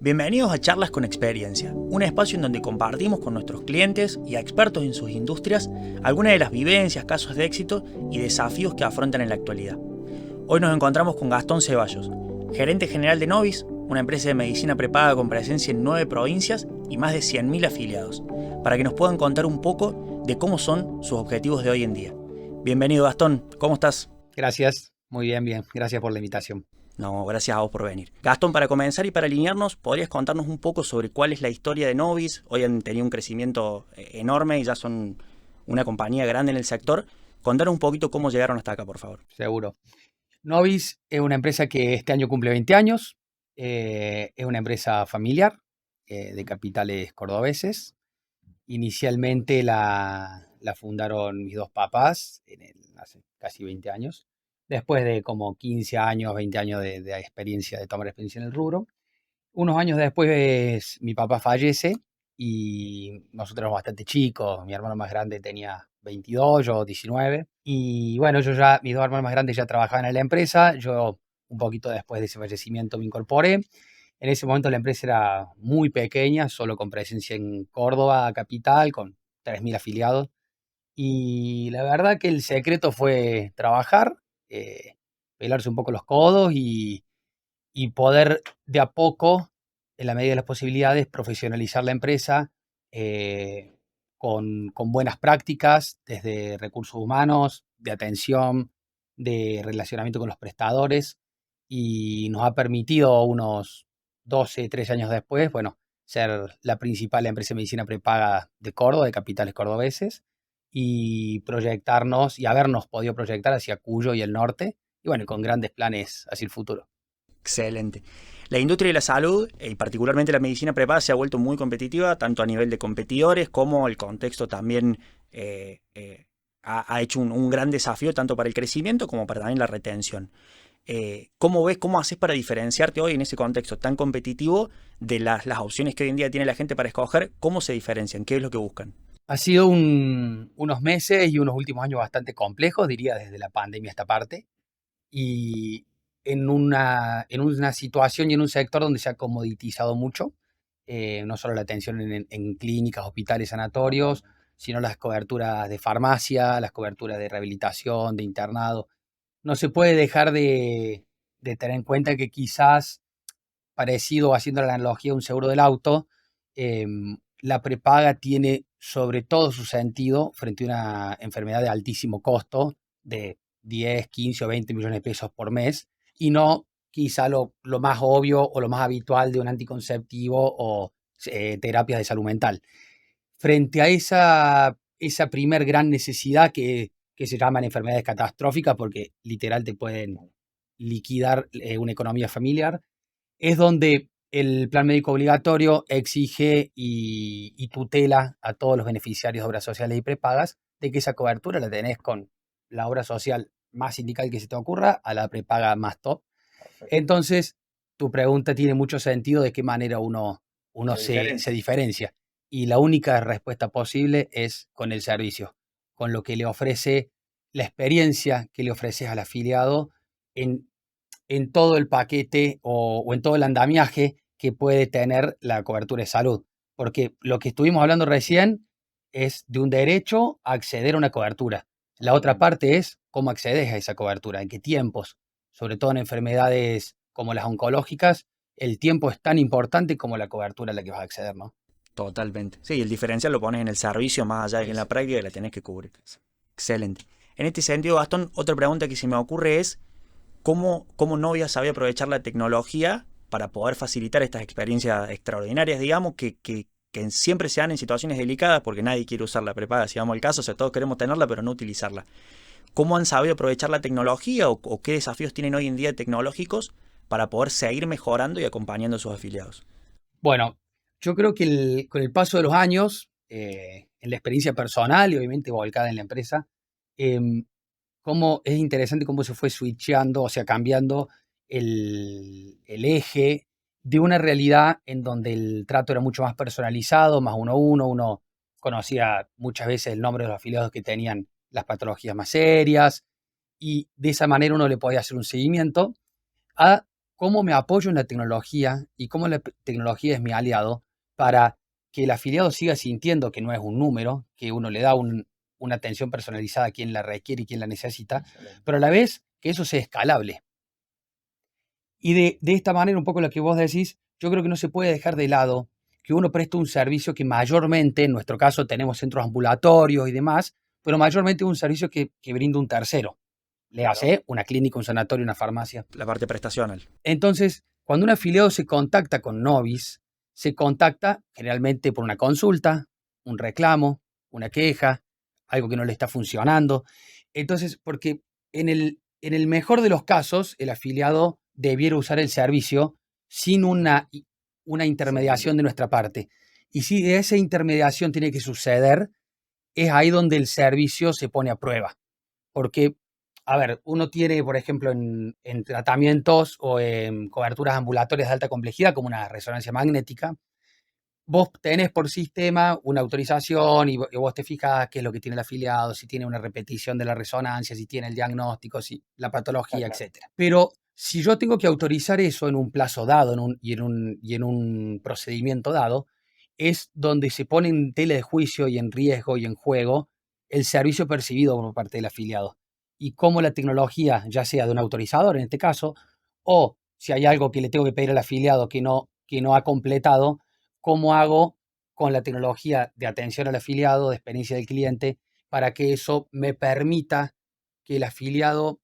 Bienvenidos a Charlas con Experiencia, un espacio en donde compartimos con nuestros clientes y a expertos en sus industrias algunas de las vivencias, casos de éxito y desafíos que afrontan en la actualidad. Hoy nos encontramos con Gastón Ceballos, gerente general de Novis, una empresa de medicina prepaga con presencia en 9 provincias y más de 100.000 afiliados, para que nos puedan contar un poco de cómo son sus objetivos de hoy en día. Bienvenido, Gastón, ¿cómo estás? Gracias, muy bien. Gracias por la invitación. No, gracias a vos por venir. Gastón, para comenzar y para alinearnos, ¿podrías contarnos un poco sobre cuál es la historia de Novis? Hoy han tenido un crecimiento enorme y ya son una compañía grande en el sector. Contanos un poquito cómo llegaron hasta acá, por favor. Seguro. Novis es una empresa que este año cumple 20 años. Es una empresa familiar de capitales cordobeses. Inicialmente la fundaron mis dos papás hace casi 20 años. Después de como 15 años, 20 años de experiencia, de tomar experiencia en el rubro. Unos años después mi papá fallece y nosotros éramos bastante chicos. Mi hermano más grande tenía 22, yo 19. Y bueno, mis dos hermanos más grandes ya trabajaban en la empresa. Yo un poquito después de ese fallecimiento me incorporé. En ese momento la empresa era muy pequeña, solo con presencia en Córdoba, capital, con 3.000 afiliados. Y la verdad que el secreto fue trabajar, eh, pelarse un poco los codos y poder de a poco, en la medida de las posibilidades, profesionalizar la empresa con buenas prácticas, desde recursos humanos, de atención, de relacionamiento con los prestadores, y nos ha permitido unos 12, 13 años después, bueno, ser la principal empresa de medicina prepaga de Córdoba, de capitales cordobeses, y proyectarnos y habernos podido proyectar hacia Cuyo y el norte, y bueno, con grandes planes hacia el futuro. Excelente. La industria de la salud, y particularmente la medicina prepaga, se ha vuelto muy competitiva, tanto a nivel de competidores como el contexto también ha hecho un gran desafío tanto para el crecimiento como para también la retención. ¿Cómo ves, cómo haces para diferenciarte hoy en ese contexto tan competitivo de las opciones que hoy en día tiene la gente para escoger? ¿Cómo se diferencian? ¿Qué es lo que buscan? Ha sido unos meses y unos últimos años bastante complejos, diría, desde la pandemia a esta parte, y en una situación y en un sector donde se ha comoditizado mucho, no solo la atención en clínicas, hospitales, sanatorios, sino las coberturas de farmacia, las coberturas de rehabilitación, de internado. No se puede dejar de tener en cuenta que quizás, parecido, haciendo la analogía a un seguro del auto, la prepaga tiene sobre todo su sentido frente a una enfermedad de altísimo costo, de 10, 15 o 20 millones de pesos por mes, y no quizá lo más obvio o lo más habitual de un anticonceptivo o terapias de salud mental. Frente a esa primer gran necesidad que se llaman enfermedades catastróficas, porque literal te pueden liquidar una economía familiar, es donde el plan médico obligatorio exige y tutela a todos los beneficiarios de obras sociales y prepagas de que esa cobertura la tenés con la obra social más sindical que se te ocurra a la prepaga más top. Entonces, tu pregunta tiene mucho sentido de qué manera uno se diferencia. Y la única respuesta posible es con el servicio, con lo que le ofrece, la experiencia que le ofreces al afiliado en en todo el paquete o en todo el andamiaje que puede tener la cobertura de salud. Porque lo que estuvimos hablando recién es de un derecho a acceder a una cobertura. La otra parte es cómo accedes a esa cobertura, en qué tiempos. Sobre todo en enfermedades como las oncológicas, el tiempo es tan importante como la cobertura a la que vas a acceder, ¿no? Totalmente. Sí, el diferencial lo pones en el servicio más allá de que en la Es, práctica la tenés que cubrir. Excelente. En este sentido, Gastón, otra pregunta que se me ocurre es cómo Novia sabe aprovechar la tecnología para poder facilitar estas experiencias extraordinarias, digamos, que siempre se dan en situaciones delicadas porque nadie quiere usar la prepaga, si vamos al caso, o sea, todos queremos tenerla pero no utilizarla. ¿Cómo han sabido aprovechar la tecnología o qué desafíos tienen hoy en día tecnológicos para poder seguir mejorando y acompañando a sus afiliados? bueno, yo creo que con el paso de los años, en la experiencia personal y obviamente volcada en la empresa, em, cómo es interesante cómo se fue switcheando, o sea, cambiando el eje de una realidad en donde el trato era mucho más personalizado, más uno a uno conocía muchas veces el nombre de los afiliados que tenían las patologías más serias, y de esa manera uno le podía hacer un seguimiento, a cómo me apoyo en la tecnología y cómo la tecnología es mi aliado para que el afiliado siga sintiendo que no es un número, que uno le da una atención personalizada a quien la requiere y quien la necesita, pero a la vez que eso sea escalable. Y de esta manera, un poco lo que vos decís, yo creo que no se puede dejar de lado que uno presta un servicio que mayormente, en nuestro caso tenemos centros ambulatorios y demás, pero mayormente es un servicio que brinda un tercero. Le hace una clínica, un sanatorio, una farmacia. La parte prestacional. Entonces, cuando un afiliado se contacta con Novis, se contacta generalmente por una consulta, un reclamo, una queja, algo que no le está funcionando. Entonces, porque en el mejor de los casos, el afiliado debiera usar el servicio sin una intermediación de nuestra parte. Y si esa intermediación tiene que suceder, es ahí donde el servicio se pone a prueba. Porque, a ver, uno tiene, por ejemplo, en tratamientos o en coberturas ambulatorias de alta complejidad, como una resonancia magnética, vos tenés por sistema una autorización y vos te fijas qué es lo que tiene el afiliado, si tiene una repetición de la resonancia, si tiene el diagnóstico, si la patología, etcétera. Pero si yo tengo que autorizar eso en un plazo dado y en un procedimiento dado, es donde se pone en tela de juicio y en riesgo y en juego el servicio percibido por parte del afiliado. Y cómo la tecnología, ya sea de un autorizador en este caso, o si hay algo que le tengo que pedir al afiliado que no ha completado, cómo hago con la tecnología de atención al afiliado, de experiencia del cliente, para que eso me permita que el afiliado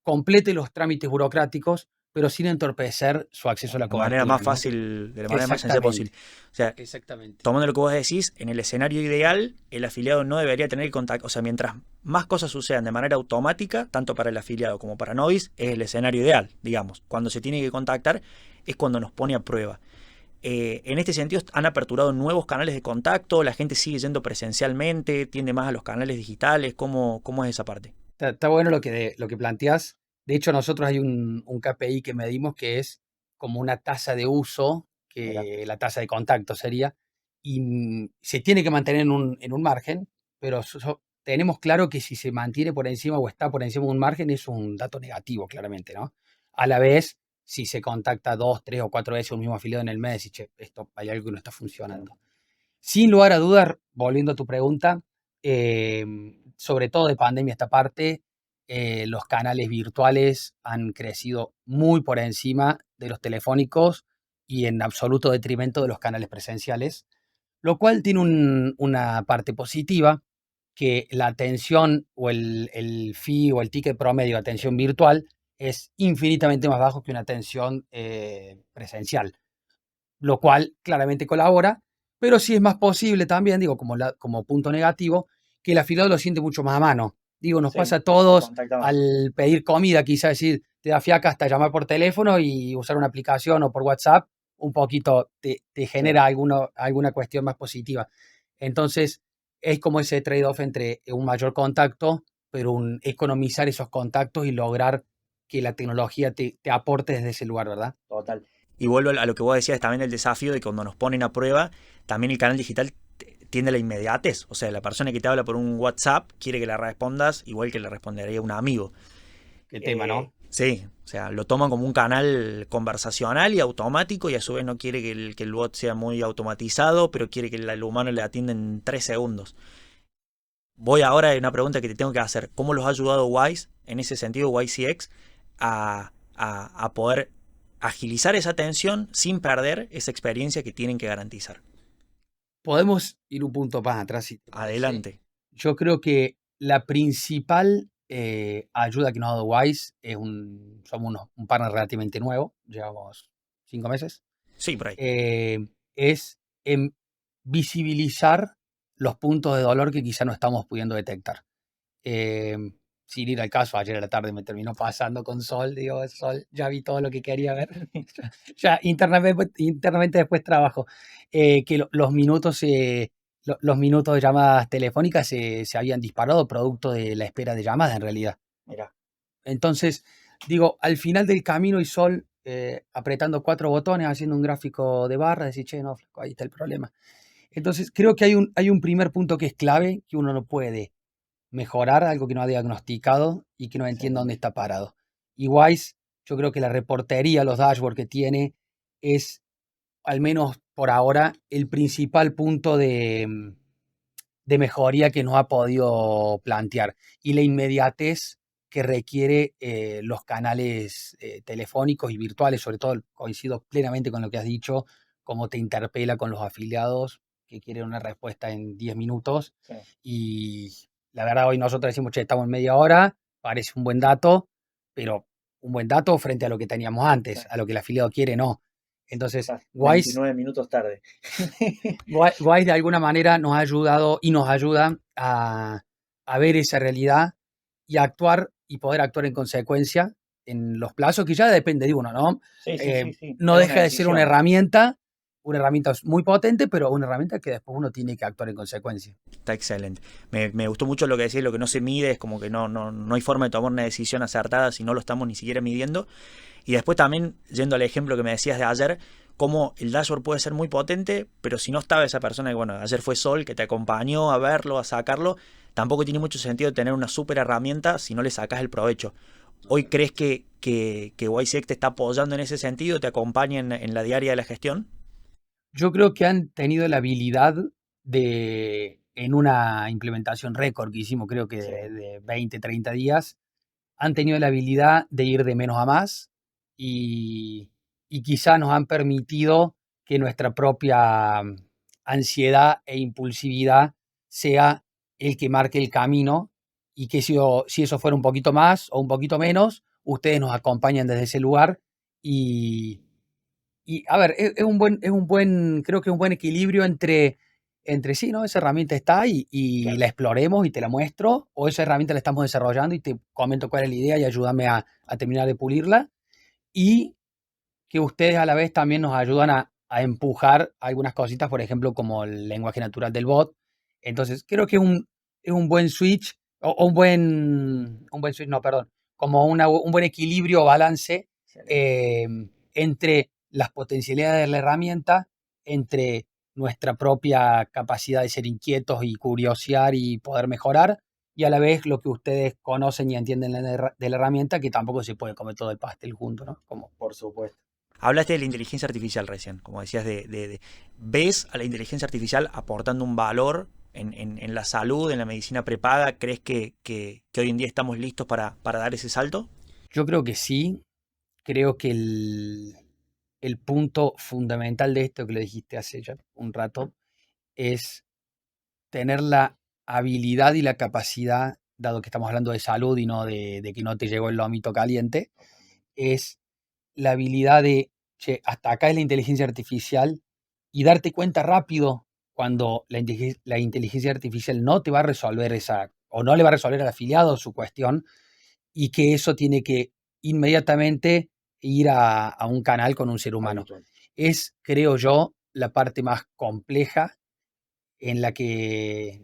complete los trámites burocráticos, pero sin entorpecer su acceso a la De manera cobertura, más ¿no? fácil, de la manera más sencilla Exactamente, posible. O sea, exactamente. tomando lo que vos decís, en el escenario ideal, el afiliado no debería tener contacto. O sea, mientras más cosas sucedan de manera automática, tanto para el afiliado como para Novis, es el escenario ideal, digamos. Cuando se tiene que contactar es cuando nos pone a prueba. En este sentido, han aperturado nuevos canales de contacto, la gente sigue yendo presencialmente, tiende más a los canales digitales. ¿Cómo es esa parte? Está bueno lo que planteás. De hecho, nosotros hay un KPI que medimos que es como una tasa de uso, que la tasa de contacto sería, y se tiene que mantener en un margen, pero tenemos claro que si se mantiene por encima o está por encima de un margen es un dato negativo, claramente, ¿no? A la vez, si se contacta 2, 3 o 4 veces un mismo afiliado en el mes y che, esto hay algo que no está funcionando. Sin lugar a dudas, volviendo a tu pregunta, sobre todo de pandemia esta parte, los canales virtuales han crecido muy por encima de los telefónicos y en absoluto detrimento de los canales presenciales, lo cual tiene una parte positiva, que la atención o el fee o el ticket promedio de atención virtual es infinitamente más bajo que una atención presencial, lo cual claramente colabora, pero sí es más posible también, digo, como punto negativo, que el afiliado lo siente mucho más a mano. Digo, nos pasa a todos al pedir comida, quizás decir, te da fiaca hasta llamar por teléfono y usar una aplicación o por WhatsApp, un poquito te genera alguna cuestión más positiva. Entonces, es como ese trade-off entre un mayor contacto, pero economizar esos contactos y lograr que la tecnología te aporte desde ese lugar, ¿verdad? Total. Y vuelvo a lo que vos decías también del desafío de que cuando nos ponen a prueba, también el canal digital tiende a la inmediatez. O sea, la persona que te habla por un WhatsApp quiere que le respondas igual que le respondería a un amigo. Qué tema, ¿no? Sí, o sea, lo toman como un canal conversacional y automático y a su vez no quiere que el bot sea muy automatizado, pero quiere que el humano le atienda en 3 segundos. Voy ahora a una pregunta que te tengo que hacer. ¿Cómo los ha ayudado Wise, en ese sentido, YCX, a poder agilizar esa atención sin perder esa experiencia que tienen que garantizar? Podemos ir un punto más atrás, si te parece. Adelante. Yo creo que la principal ayuda que nos ha dado Wise es somos un partner relativamente nuevo, llevamos 5 meses, Sí, por ahí. es en visibilizar los puntos de dolor que quizá no estamos pudiendo detectar. Sin ir al caso, ayer a la tarde me terminó pasando con Sol, digo, Sol, ya vi todo lo que quería ver, ya internamente después trabajo, que los minutos de llamadas telefónicas se habían disparado producto de la espera de llamadas en realidad. Mira. Entonces, digo, al final del camino y Sol apretando 4 botones, haciendo un gráfico de barra, decir, che, no, flaco, ahí está el problema. Entonces, creo que hay un primer punto que es clave, que uno no puede mejorar algo que no ha diagnosticado y que no entienda dónde está parado. Y Wise yo creo que la reportería, los dashboards que tiene, es, al menos por ahora, el principal punto de mejoría que nos ha podido plantear. Y la inmediatez que requiere los canales telefónicos y virtuales, sobre todo coincido plenamente con lo que has dicho, cómo te interpela con los afiliados que quieren una respuesta en 10 minutos. Sí. Y la verdad, hoy nosotros decimos, che, estamos en media hora, parece un buen dato, pero un buen dato frente a lo que teníamos antes, Sí. a lo que el afiliado quiere, no. Entonces, Estás Wise 29 minutos tarde. Wise de alguna manera nos ha ayudado y nos ayuda a ver esa realidad y a actuar y poder actuar en consecuencia en los plazos que ya depende de uno, ¿no? Sí, sí, sí, sí. No Es una deja de ser decisión. una herramienta muy potente, pero una herramienta que después uno tiene que actuar en consecuencia. Está excelente. Me gustó mucho lo que decís, lo que no se mide es como que no hay forma de tomar una decisión acertada si no lo estamos ni siquiera midiendo. Y después también, yendo al ejemplo que me decías de ayer, cómo el dashboard puede ser muy potente, pero si no estaba esa persona que, bueno, ayer fue Sol, que te acompañó a verlo, a sacarlo, tampoco tiene mucho sentido tener una super herramienta si no le sacas el provecho. ¿Hoy crees que YSEC te está apoyando en ese sentido, te acompaña en la diaria de la gestión? Yo creo que han tenido la habilidad de, en una implementación récord que hicimos, creo que Sí. de 20, 30 días, han tenido la habilidad de ir de menos a más y, y quizá nos han permitido que nuestra propia ansiedad e impulsividad sea el que marque el camino y que si eso fuera un poquito más o un poquito menos, ustedes nos acompañan desde ese lugar y a ver, creo que es un buen equilibrio entre sí, ¿no? Esa herramienta está y Claro. la exploremos y te la muestro, o esa herramienta la estamos desarrollando y te comento cuál es la idea y ayúdame a terminar de pulirla. Y que ustedes a la vez también nos ayudan a empujar algunas cositas, por ejemplo, como el lenguaje natural del bot. Entonces, creo que es un buen switch, o un buen switch, no, perdón, como un buen equilibrio o balance Excelente. eh, entre las potencialidades de la herramienta, entre nuestra propia capacidad de ser inquietos y curiosear y poder mejorar, y a la vez lo que ustedes conocen y entienden de la herramienta, que tampoco se puede comer todo el pastel junto, ¿no? Como Por supuesto. Hablaste de la inteligencia artificial recién, como decías, ¿ves a la inteligencia artificial aportando un valor en la salud, en la medicina prepaga? ¿Crees que hoy en día estamos listos para dar ese salto? yo creo que sí, creo que el punto fundamental de esto que lo dijiste hace ya un rato es tener la habilidad y la capacidad, dado que estamos hablando de salud y no de que no te llegó el lomito caliente, es la habilidad de, che, hasta acá es la inteligencia artificial y darte cuenta rápido cuando la inteligencia artificial no te va a resolver esa, o no le va a resolver al afiliado su cuestión, y que eso tiene que inmediatamente ir a un canal con un ser humano. Habitual. Es, creo yo, la parte más compleja en la que,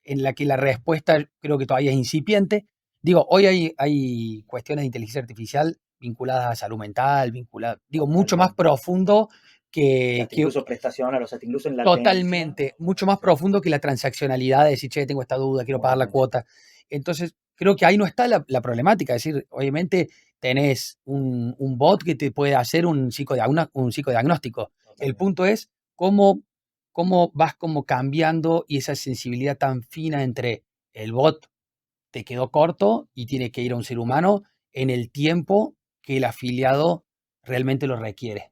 en la que la respuesta creo que todavía es incipiente. Digo, hoy hay cuestiones de inteligencia artificial vinculadas a salud mental, vinculadas, digo, mucho más Totalmente. profundo Hasta incluso prestacional, o sea, hasta incluso en latencia. totalmente, mucho más profundo que la transaccionalidad de decir, che, tengo esta duda, quiero pagar la Totalmente. cuota. Entonces, creo que ahí no está la problemática. Es decir, obviamente tenés un bot que te puede hacer un psicodiagnóstico. El Totalmente. punto es cómo vas como cambiando y esa sensibilidad tan fina entre el bot te quedó corto y tiene que ir a un ser humano en el tiempo que el afiliado realmente lo requiere.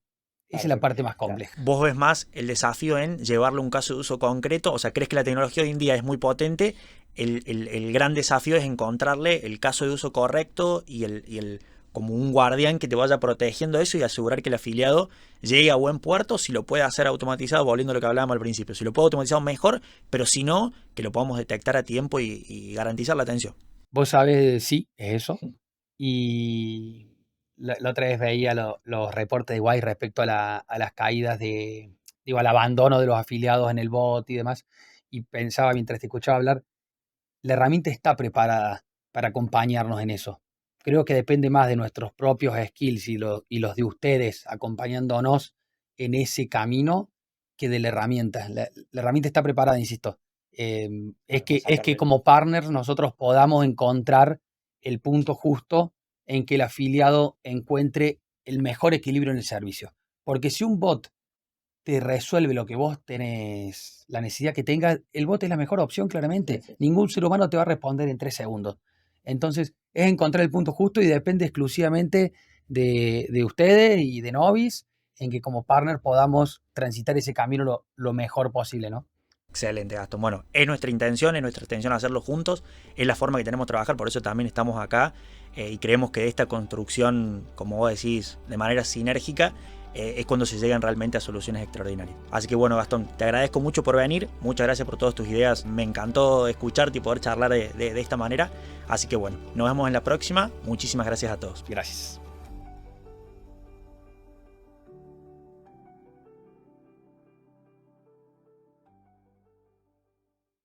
Esa es la Perfecto. parte más O sea, compleja. vos ves más el desafío en llevarle un caso de uso concreto, o sea, crees que la tecnología hoy en día es muy potente, el gran desafío es encontrarle el caso de uso correcto y como un guardián que te vaya protegiendo eso y asegurar que el afiliado llegue a buen puerto, si lo puede hacer automatizado, volviendo a lo que hablábamos al principio, si lo puede automatizar mejor, pero si no, que lo podamos detectar a tiempo y garantizar la atención. Vos sabés, sí, es eso. Y la otra vez veía los reportes de Guay respecto a las caídas digo, al abandono de los afiliados en el bot y demás. Y pensaba mientras te escuchaba hablar, la herramienta está preparada para acompañarnos en eso. Creo que depende más de nuestros propios skills y los de ustedes acompañándonos en ese camino que de la herramienta. La herramienta está preparada, insisto. Para Es que sacarle. como partners nosotros podamos encontrar el punto justo en que el afiliado encuentre el mejor equilibrio en el servicio. Porque si un bot te resuelve lo que vos tenés, la necesidad que tengas, el bot es la mejor opción, claramente. Sí. Ningún ser humano te va a responder en 3 segundos. Entonces, es encontrar el punto justo y depende exclusivamente de ustedes y de Novis, en que como partner podamos transitar ese camino lo mejor posible, ¿no? Excelente, Gastón. Bueno, es nuestra intención hacerlo juntos, es la forma que tenemos de trabajar, por eso también estamos acá y creemos que esta construcción, como vos decís, de manera sinérgica, es cuando se llegan realmente a soluciones extraordinarias. Así que bueno, Gastón, te agradezco mucho por venir, muchas gracias por todas tus ideas, me encantó escucharte y poder charlar de esta manera, así que bueno, nos vemos en la próxima, muchísimas gracias a todos. Gracias.